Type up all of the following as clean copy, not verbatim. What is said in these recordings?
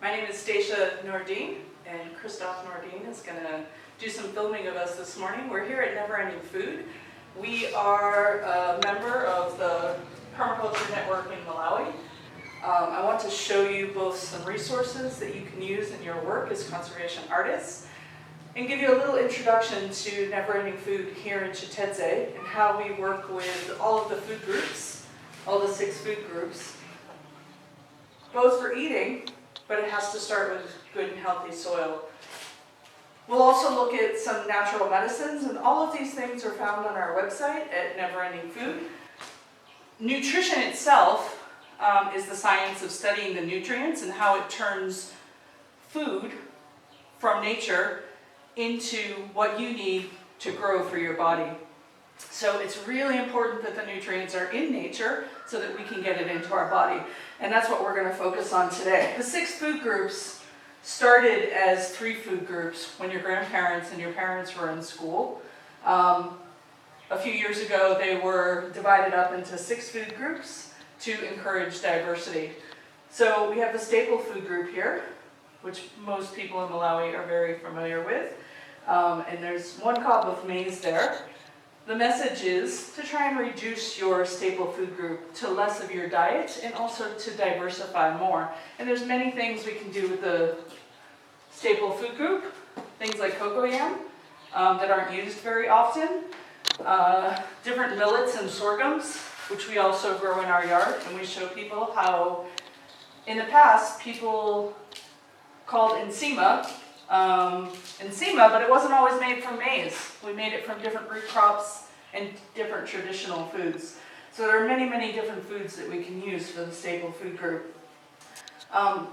My name is Stacia Nordin, and Christoph Nordin is going to do some filming of us this morning. We're here at Never Ending Food. We are a member of the Permaculture network in Malawi. I want to show you both some resources that you can use in your work as conservation artists and give you a little introduction to Never Ending Food here in Chitedze and how we work with all of the food groups, all the 6 food groups, both for eating, but it has to start with good and healthy soil. We'll also look at some natural medicines, and all of these things are found on our website at Never Ending Food. Nutrition itself is the science of studying the nutrients and how it turns food from nature into what you need to grow for your body. So it's really important that the nutrients are in nature so that we can get it into our body. And that's what we're going to focus on today. The 6 food groups started as 3 food groups when your grandparents and your parents were in school. A few years ago, they were divided up into 6 food groups to encourage diversity. So we have the staple food group here, which most people in Malawi are very familiar with. And there's 1 cob of maize there. The message is to try and reduce your staple food group to less of your diet and also to diversify more. And there's many things we can do with the staple food group, things like cocoyam that aren't used very often, different millets and sorghums, which we also grow in our yard, and we show people how in the past people called enzima, but it wasn't always made from maize. We made it from different root crops and different traditional foods. So there are many, many different foods that we can use for the staple food group.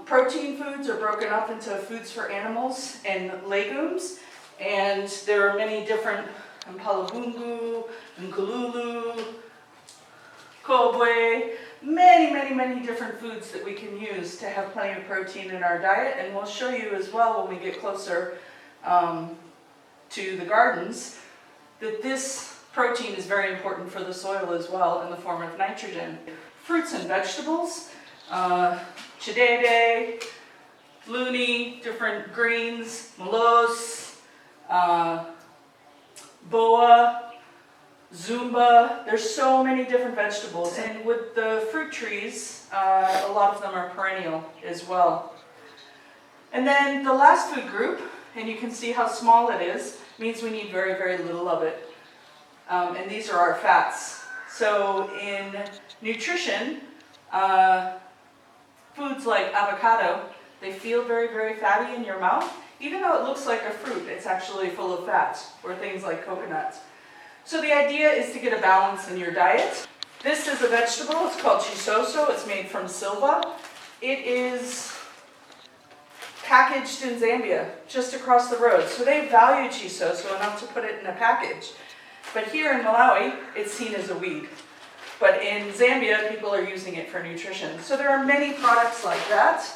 Protein foods are broken up into foods for animals and legumes, and there are many different mpalabungu, nkululu, kobwe, many different foods that we can use to have plenty of protein in our diet, and we'll show you as well when we get closer to the gardens that this protein is very important for the soil as well in the form of nitrogen. Fruits and vegetables, chidede, luni, different greens, malos, boa, Zumba, there's so many different vegetables, and with the fruit trees, a lot of them are perennial as well. And then the last food group, and you can see how small it is, means we need very, very little of it. And these are our fats. So in nutrition, foods like avocado, they feel very, very fatty in your mouth. Even though it looks like a fruit, it's actually full of fat, or things like coconut. So the idea is to get a balance in your diet. This is a vegetable, it's called chisoso, it's made from silva. It is packaged in Zambia, just across the road. So they value chisoso enough to put it in a package. But here in Malawi, it's seen as a weed. But in Zambia, people are using it for nutrition. So there are many products like that.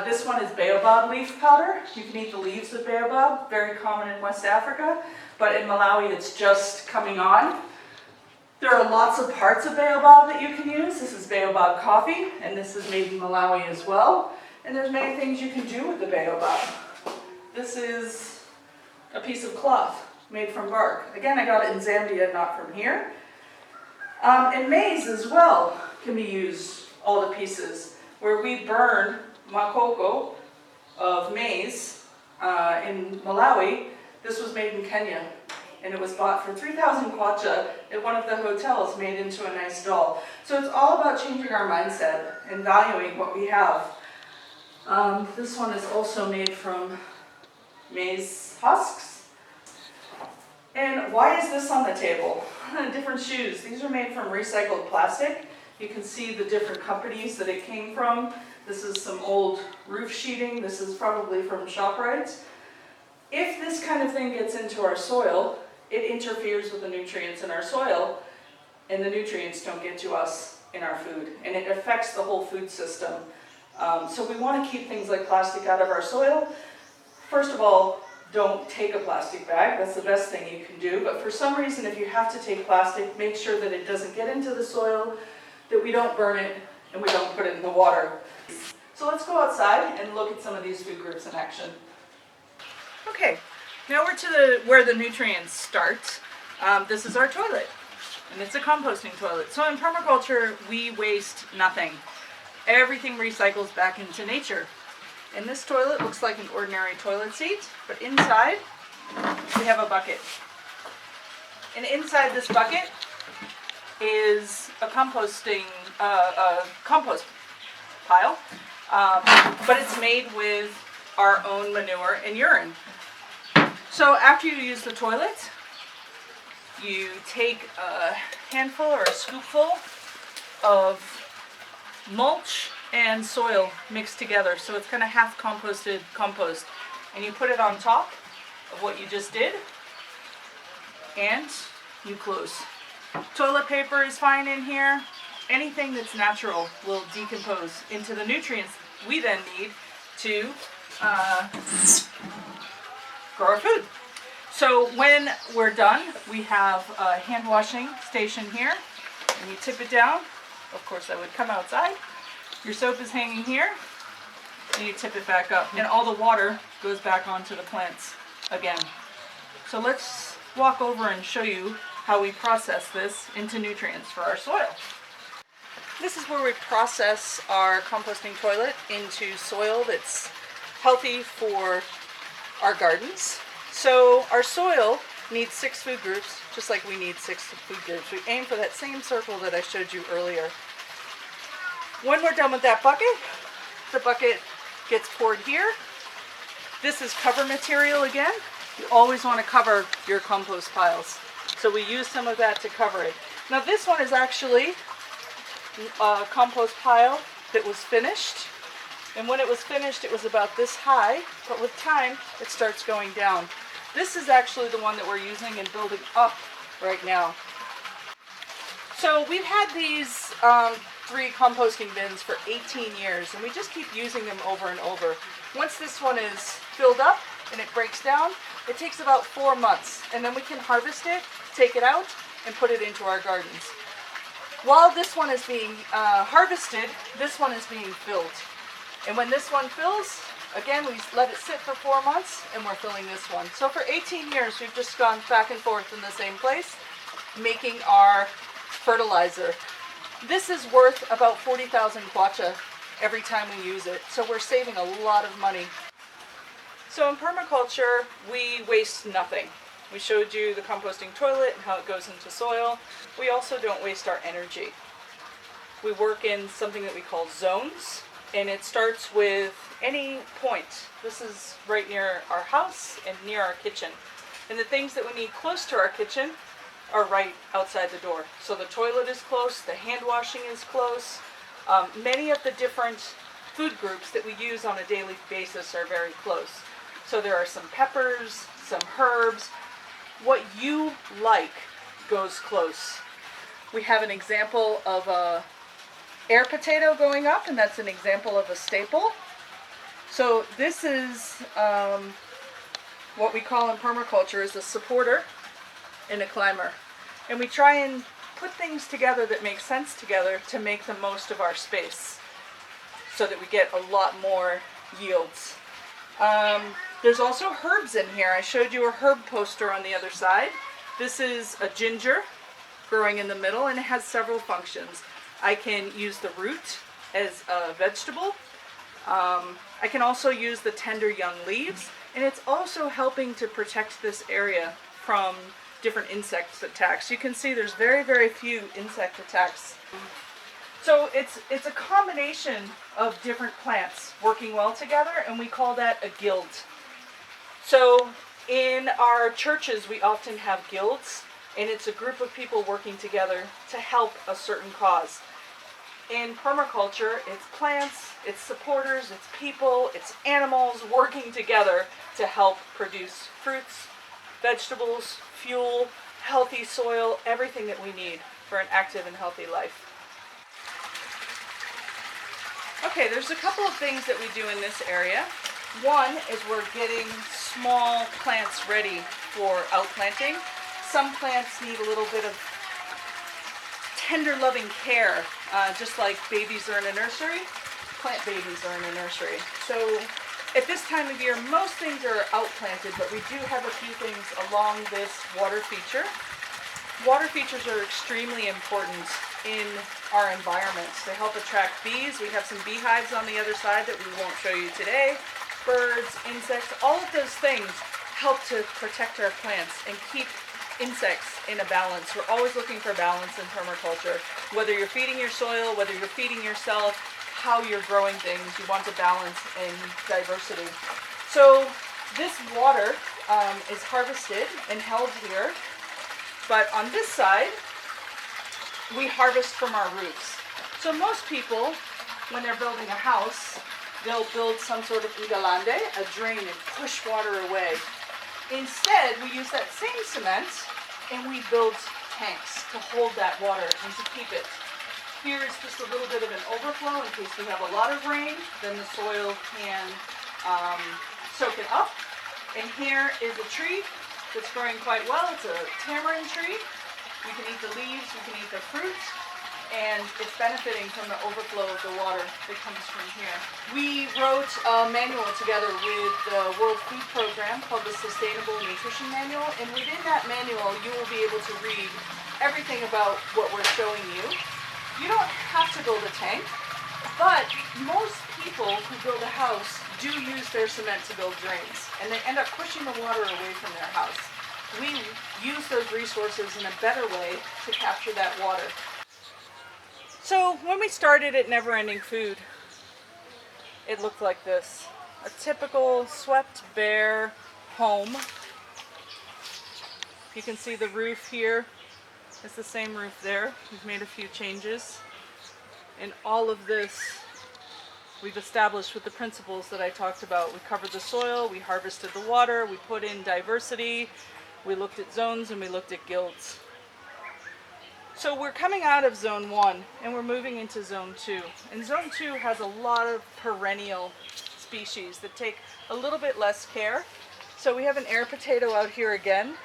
This one is baobab leaf powder. You can eat the leaves of baobab, very common in West Africa. But in Malawi, it's just coming on. There are lots of parts of baobab that you can use. This is baobab coffee, and this is made in Malawi as well. And there's many things you can do with the baobab. This is a piece of cloth made from bark. Again, I got it in Zambia, not from here. And maize as well can be used, all the pieces. Where we burn makoko of maize in Malawi, this was made in Kenya, and it was bought for 3,000 kwacha at one of the hotels, made into a nice doll. So it's all about changing our mindset and valuing what we have. This one is also made from maize husks. And why is this on the table? Different shoes. These are made from recycled plastic. You can see the different companies that it came from. This is some old roof sheeting. This is probably from ShopRite. If this kind of thing gets into our soil, it interferes with the nutrients in our soil, and the nutrients don't get to us in our food, and it affects the whole food system. So we want to keep things like plastic out of our soil. First of all, don't take a plastic bag. That's the best thing you can do. But for some reason, if you have to take plastic, make sure that it doesn't get into the soil, that we don't burn it, and we don't put it in the water. So let's go outside and look at some of these food groups in action. Okay, now we're to where the nutrients start. This is our toilet, and it's a composting toilet. So in permaculture, we waste nothing. Everything recycles back into nature. And this toilet looks like an ordinary toilet seat, but inside we have a bucket. And inside this bucket is a compost pile, but it's made with our own manure and urine. So after you use the toilet, you take a handful or a scoopful of mulch and soil mixed together, so it's kind of half composted compost, and you put it on top of what you just did, and you close. Toilet paper is fine in here. Anything that's natural will decompose into the nutrients we then need to grow our food. So when we're done, we have a hand washing station here, and you tip it down. Of course, I would come outside. Your soap is hanging here, and you tip it back up, and all the water goes back onto the plants again. So let's walk over and show you how we process this into nutrients for our soil. This is where we process our composting toilet into soil that's healthy for our gardens. So our soil needs 6 food groups, just like we need 6 food groups. We aim for that same circle that I showed you earlier. When we're done with that bucket, the bucket gets poured here. This is cover material again. You always want to cover your compost piles. So we use some of that to cover it. Now this one is actually a compost pile that was finished. And when it was finished, it was about this high, but with time, it starts going down. This is actually the one that we're using and building up right now. So we've had these 3 composting bins for 18 years, and we just keep using them over and over. Once this one is filled up and it breaks down, it takes about 4 months, and then we can harvest it, take it out, and put it into our gardens. While this one is being harvested, this one is being filled. And when this one fills, again, we let it sit for 4 months, and we're filling this one. So for 18 years, we've just gone back and forth in the same place, making our fertilizer. This is worth about 40,000 kwacha every time we use it, so we're saving a lot of money. So in permaculture, we waste nothing. We showed you the composting toilet and how it goes into soil. We also don't waste our energy. We work in something that we call zones, and it starts with any point. This is right near our house and near our kitchen. And the things that we need close to our kitchen are right outside the door. So the toilet is close, the hand washing is close. Many of the different food groups that we use on a daily basis are very close. So there are some peppers, some herbs. What you like goes close. We have an example of a air potato going up, and that's an example of a staple. So this is what we call in permaculture is a supporter and a climber. And we try and put things together that make sense together to make the most of our space so that we get a lot more yields. There's also herbs in here. I showed you a herb poster on the other side. This is a ginger growing in the middle, and it has several functions. I can use the root as a vegetable. I can also use the tender young leaves, and it's also helping to protect this area from different insect attacks. You can see there's very, very few insect attacks. So it's a combination of different plants working well together, and we call that a guild. So in our churches, we often have guilds, and it's a group of people working together to help a certain cause. In permaculture, it's plants, it's supporters, it's people, it's animals working together to help produce fruits, vegetables, fuel, healthy soil, everything that we need for an active and healthy life. Okay, there's a couple of things that we do in this area. One is we're getting small plants ready for outplanting. Some plants need a little bit of tender loving care, just like babies are in a nursery. plant babies are in a nursery. So at this time of year, most things are outplanted, but we do have a few things along this water feature. Water features are extremely important in our environments. They help attract bees. We have some beehives on the other side that we won't show you today. Birds, insects, all of those things help to protect our plants and keep insects in a balance. We're always looking for balance in permaculture. Whether you're feeding your soil, whether you're feeding yourself, how you're growing things, you want to balance and diversity. So this water is harvested and held here. But on this side, we harvest from our roofs. So most people, when they're building a house, they'll build some sort of igalande, a drain, and push water away. Instead, we use that same cement and we build tanks to hold that water and to keep it. Here is just a little bit of an overflow in case we have a lot of rain, then the soil can soak it up. And here is a tree that's growing quite well. It's a tamarind tree. We can eat the leaves, we can eat the fruit, and it's benefiting from the overflow of the water that comes from here. We wrote a manual together with the World Food Program called the Sustainable Nutrition Manual, and within that manual you will be able to read everything about what we're showing you. You don't have to build a tank, but most people who build a house do use their cement to build drains, and they end up pushing the water away from their house. We use those resources in a better way to capture that water. So when we started at Never Ending Food, it looked like this. A typical swept bare home. You can see the roof here. It's the same roof there. We've made a few changes. And all of this we've established with the principles that I talked about. We covered the soil, we harvested the water, we put in diversity, we looked at zones, and we looked at guilds. So we're coming out of zone 1 and we're moving into zone 2. And zone 2 has a lot of perennial species that take a little bit less care. So we have an air potato out here again.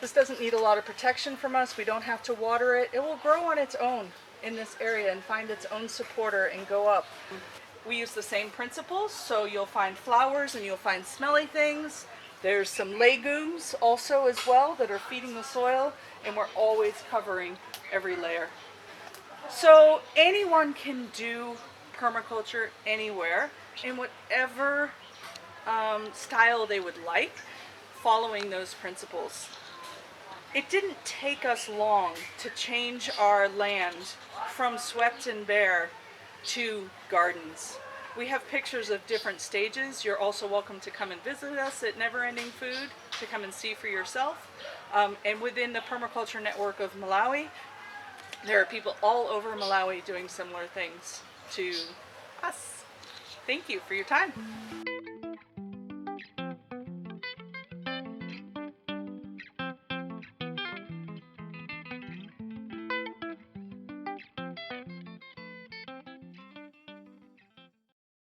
This doesn't need a lot of protection from us. We don't have to water it. It will grow on its own in this area and find its own supporter and go up. We use the same principles, so you'll find flowers and you'll find smelly things. There's some legumes also as well that are feeding the soil, and we're always covering every layer. So anyone can do permaculture anywhere in whatever style they would like, following those principles. It didn't take us long to change our land from swept and bare to gardens. We have pictures of different stages. You're also welcome to come and visit us at Never Ending Food to come and see for yourself. And within the Permaculture Network of Malawi, there are people all over Malawi doing similar things to us. Thank you for your time.